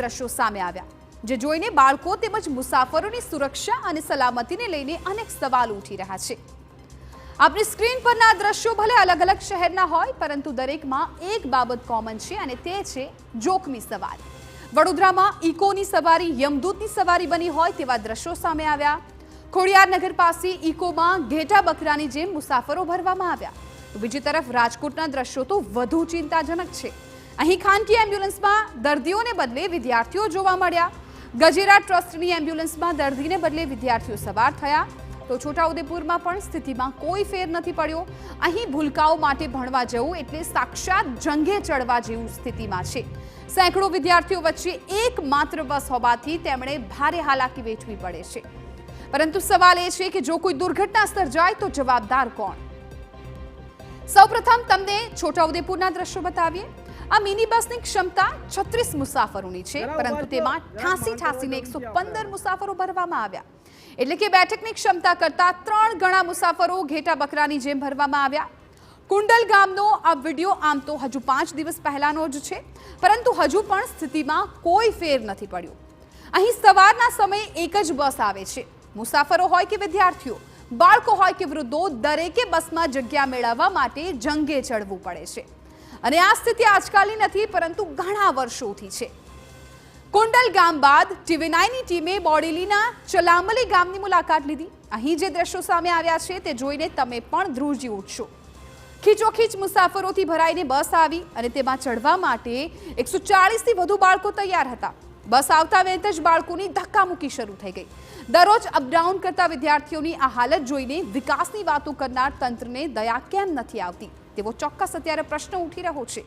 દ્રશ્યો સામે આવ્યા, જે જોઈને બાળકો તેમજ મુસાફરોની સુરક્ષા અને સલામતીને લઈને અનેક સવાલ ઉઠી રહ્યા છે। આપણી સ્ક્રીન પરના દ્રશ્યો ભલે અલગ અલગ શહેરના હોય, પરંતુ દરેકમાં એક બાબત કોમન છે અને તે છે જોખમી સવારી। વડોદરામાં ઇકોની સવારી યમદૂતની સવારી બની હોય તેવા દ્રશ્યો સામે આવ્યા। ખોડિયારનગર પાસે ઇકોમાં ઘેટા બકરાની જેમ મુસાફરો ભરવામાં આવ્યા, તો બીજી તરફ રાજકોટના દ્રશ્યો તો વધુ ચિંતાજનક છે। અહીં ખાનગી એમ્બ્યુલન્સમાં દર્દીઓને બદલે વિદ્યાર્થીઓ જોવા મળ્યા। ગજેરા ટ્રસ્ટની એમ્બ્યુલન્સમાં દર્દીને બદલે વિદ્યાર્થીઓ સવાર થયા, તો છોટાઉદેપુરમાં પણ સ્થિતિમાં કોઈ ફેર નથી પડ્યો। અહીં ભૂલકાઓ માટે ભણવા જવું એટલે સાક્ષાત જંગે ચડવા જેવું સ્થિતિમાં છે। સેંકડો વિદ્યાર્થીઓ વચ્ચે એકમાત્ર બસ હોવાથી તેમણે ભારે હાલાકી વેઠવી પડે છે, પરંતુ સવાલ એ છે કે જો કોઈ દુર્ઘટના સર્જાય તો જવાબદાર કોણ? સૌપ્રથમ તમને છોટાઉદેપુરના દ્રશ્યો બતાવીએ। આ મિની બસની ક્ષમતા 36 મુસાફરોની છે, પરંતુ તેમાં ઠાસીને 115 મુસાફરો ભરવામાં આવ્યા, એટલે કે બેઠકની ક્ષમતા કરતા 3 ગણા મુસાફરો ઘેટા બકરાની જેમ ભરવામાં આવ્યા। કુંડલ ગામનો આ વિડીયો આમ તો હજુ 5 દિવસ પહેલાનો જ છે, પરંતુ હજુ પણ સ્થિતિમાં કોઈ ફેર નથી પડ્યો। અહીં સવારના સમયે એક જ બસ આવે છે। મુસાફરો હોય કે વિદ્યાર્થીઓ, બાળકો હોય કે વૃદ્ધો, દરેકે બસમાં જગ્યા મેળવવા માટે જંગે ચડવું પડે છે, અને આ સ્થિતિ આજકાલની નથી, પરંતુ ઘણા વર્ષોથી છે। કુંડલ ગામ બાદ TV9ની ટીમે બોડેલીના ચલામલી ગામની મુલાકાત લીધી। અહીં જે દ્રશ્યો સામે આવ્યા છે તે જોઈને તમે પણ ધ્રુજી ઉઠશો। ખીચોખીચ મુસાફરોથી ભરાઈને બસ આવી અને તેમાં ચડવા માટે 140થી વધુ બાળકો તૈયાર હતા। બસ આવતા વેત જ બાળકોની ધક્કામુક્કી શરૂ થઈ ગઈ। દરરોજ અપડાઉન કરતા વિદ્યાર્થીઓની આ હાલત જોઈને વિકાસની વાતો કરનાર તંત્રને દયા કેમ નથી આવતી તેવો ચોક્કસ અત્યારે પ્રશ્ન ઉઠી રહ્યો છે।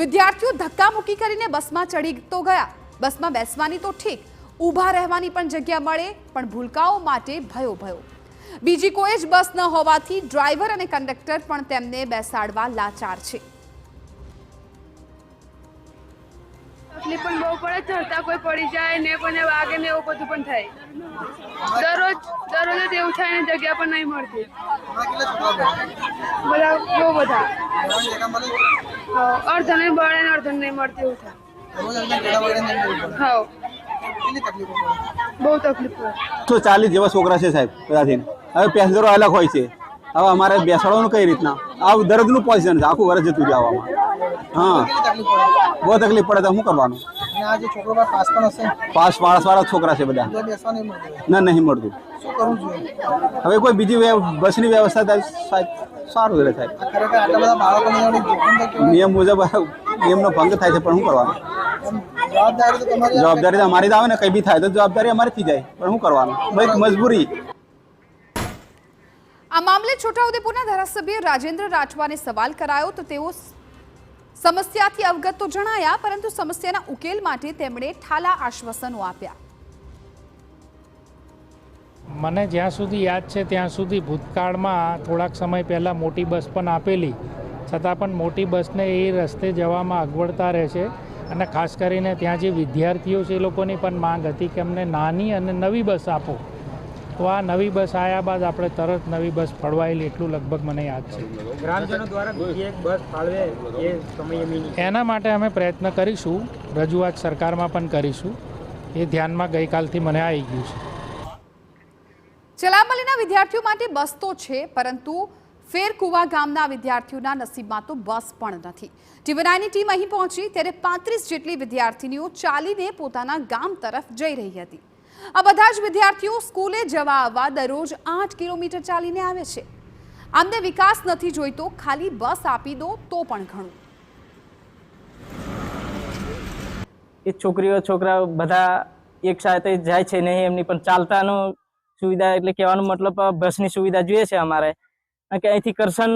વિદ્યાર્થીઓ ધક્કામુક્કી કરીને બસમાં ચડી તો ગયા, બસમાં બેસવાની તો ઠીક, ઊભા રહેવાની પણ જગ્યા મળે, પણ ભૂલકાઓ માટે ભયો। બીજી કોઈ જ બસ ન હોવાથી ડ્રાઈવર અને કંડક્ટર પણ તેમને બેસાડવા લાચાર છે। તકલીફ પણ બહુ પડે, ચડતા કોઈ પડી જાય ને કોઈને વાગે ને એવું બધું પણ થાય। દરરોજ જ એવું થાય ને જગ્યા પણ નહીં મળતી। બધા બહુ બધા અડધો નહીં મળે ને અડધો નહીં મળતી એવું થાય। હા, બહુ તકલીફ પડે। 140 જેવા છોકરા છે સાહેબ બધાથી। હવે પેસેન્જરો અલગ હોય છે, હવે અમારે બેસાડવાનું કઈ રીતના? આ દર્દનું પોઝિશન છે, આખું વર્ષ જતું જવામાં। હા, બહુ તકલીફ પડે તો શું કરવાનું? પાસ વાળા છોકરા છે બધા, ના નહીં મળતું। હવે કોઈ બીજી બસની વ્યવસ્થા થાય સાહેબ, સારું રહે સાહેબ। નિયમ મુજબ નિયમનો ભંગ થાય છે, પણ શું કરવાનું? જવાબદારી તો અમારી જ આવે ને, કઈ બી થાય તો જવાબદારી અમારીથી જાય, પણ શું કરવાનું? મજબૂરી। આ મામલે છોટાઉદેપુરના ધારાસભ્ય રાજેન્દ્ર રાઠવાને સવાલ કરાયો, તો તેઓ સમસ્યાથી અવગત તો જણાયા, પરંતુ સમસ્યાના ઉકેલ માટે તેમણે ઠાલા આશ્વાસનો આપ્યા। મને જ્યાં સુધી યાદ છે ત્યાં સુધી ભૂતકાળમાં થોડાક સમય પહેલાં મોટી બસ પણ આપેલી, છતાં પણ મોટી બસને એ રસ્તે જવામાં અગવડતા રહે છે, અને ખાસ કરીને ત્યાં જે વિદ્યાર્થીઓ છે એ લોકોની પણ માંગ હતી કે અમને નાની અને નવી બસ આપો। તો આ નવી બસ આવ્યા બાદ આપણે તરત નવી બસ ફળવાયેલી, એટલું લગભગ મને યાદ છે। ગ્રામજનો દ્વારા બીજી એક બસ ફાળવે એ સમયે એના માટે અમે પ્રયત્ન કરીશું, રજૂઆત સરકારમાં પણ કરીશું, એ ધ્યાનમાં ગઈકાલથી મને આવી ગયું છે। ચલામલીના વિદ્યાર્થીઓ માટે બસ તો છે, પરંતુ ફેરકુવા ગામના વિદ્યાર્થીઓના નસીબમાં તો બસ પણ નથી। TV9ની ટીમ અહીં પહોંચી ત્યારે 35 જેટલી વિદ્યાર્થીનીઓ ચાલીને પોતાના ગામ તરફ જઈ રહી હતી। આ બધા જ વિદ્યાર્થીઓ સ્કૂલે જવા આવવા દરરોજ 8 કિલોમીટર ચાલીને આવે છે। આમને વિકાસ નથી જોઈતો, ખાલી બસ આપી દો તો પણ ઘણું। એ છોકરીઓ છોકરાઓ બધા એક સાથે જાય છે નહીં, એમની પણ ચાલતાનો સુવિધા, એટલે કહેવાનો મતલબ બસની સુવિધા જોઈએ છે અમારે, કે અહીંથી કરશન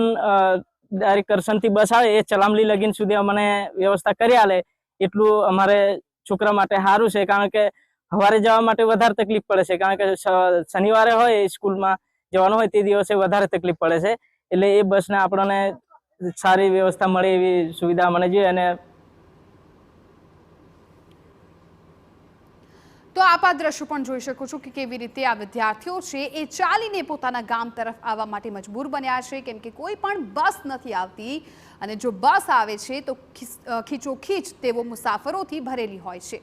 ડાયરેક્ટ કરશનથી બસ આવે એ ચલામલી લગીન સુધી અમને વ્યવસ્થા કરી આલે, એટલું અમારે છોકરા માટે સારું છે। કારણ કે સવારે જવા માટે વધારે તકલીફ પડે છે, કારણ કે શનિવારે હોય સ્કૂલમાં જવાનું હોય તે દિવસે વધારે તકલીફ પડે છે, એટલે એ બસને આપણને સારી વ્યવસ્થા મળે એવી સુવિધા મને જોઈએ। અને તો આપ આ દ્રશ્યો પણ જોઈ શકો છો કે કેવી રીતે આ વિદ્યાર્થીઓ છે એ ચાલીને પોતાના ગામ તરફ આવવા માટે મજબૂર બન્યા છે, કેમ કે કોઈ પણ બસ નથી આવતી, અને જો બસ આવે છે તો ખીચોખીચ તેઓ મુસાફરોથી ભરેલી હોય છે।